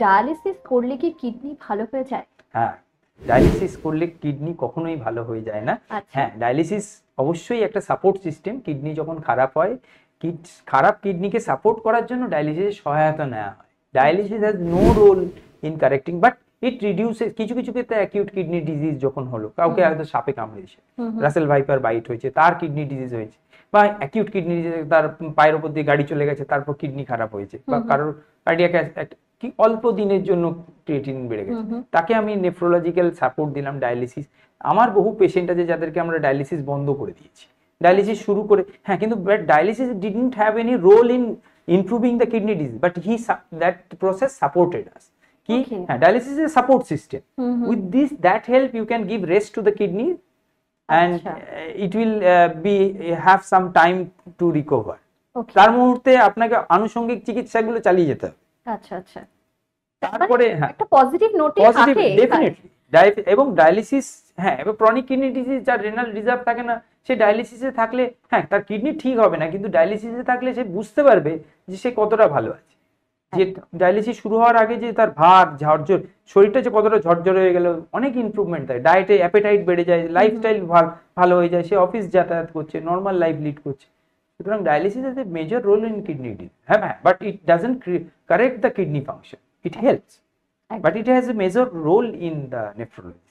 Dialysis করলে কি kidney ভালো হয়ে যায়? হ্যাঁ, ডায়ালিসিস করলে কিডনি কখনোই ভালো হয়ে যায় না। আচ্ছা। হ্যাঁ, ডায়ালিসিস অবশ্যই একটা সাপোর্ট সিস্টেম। কিডনি যখন খারাপ হয়, খারাপ কিডনিকে সাপোর্ট করার জন্য ডায়ালিসিসের সহায়তা নেওয়া হয়। Dialysis has no role in correcting, but it reduces কিছু কিছু ক্ষেত্রে অ্যাকিউট কিডনি ডিজিজ যখন হলো, কাউকে হয়তো সাপে কামড়েছে, রাসেল ভাইপার বাইট হয়েছে, তার কিডনি ডিজিজ হয়েছে, বা অ্যাকিউট কিডনি ডিজিজ, তার পায়ের উপর দিয়ে গাড়ি চলে গেছে, তারপর কিডনি খারাপ হয়েছে, বা কারোর কার্ডিয়াক কি অল্প দিনের জন্য ক্রিয়েটিনিন বেড়ে গেছে, তাকে আমি নেফ্রোলজিক্যাল সাপোর্ট দিলাম, ডায়ালিসিস। আমার বহু পেশেন্ট আছে যাদেরকে আমরা ডায়ালিসিস বন্ধ করে দিয়েছি, ডায়ালিসিস শুরু করে, হ্যাঁ, কিন্তু dialysis didn't have any role in improving the kidney disease, but that process supported us. কি, Okay. হ্যাঁ, dialysis is a support system. With this that help you can give rest to the kidney, and আচ্ছা। it will be have some time to recover. ওকে। তার মুহূর্তে আপনাকে আনুষঙ্গিক চিকিৎসাগুলো চালিয়ে যেতে হবে। আচ্ছা আচ্ছা। তারপরে হ্যাঁ, একটা পজিটিভ নোটে পজিটিভ থাকে। ডেফিনেটলি। এবং ডায়ালিসিস, হ্যাঁ, এবার ক্রনিক কিডনি ডিজিজ যার রেনাল রিজার্ভ থাকে না, সে ডায়ালিসিসে থাকলে, হ্যাঁ, তার কিডনি ঠিক হবে না, কিন্তু ডায়ালিসিসে থাকলে সে বুঝতে পারবে যে সে কতটা ভালো আছে। যে ডায়ালিসিস শুরু হওয়ার আগে যে তার ভার ঝরঝর, শরীরটা যে কতটা ঝরঝর হয়ে গেল, অনেক ইমপ্রুভমেন্ট হয়, ডায়েটে অ্যাপেটাইট বেড়ে যায়, লাইফস্টাইল ভালো হয়ে যায়, সে অফিস যাতায়াত করছে, নর্মাল লাইফ লিড করছে। সুতরাং dialysis has a major role in kidney disease. হ্যাঁ, but it doesn't correct the kidney function, it helps, but it has a major role in the nephrology.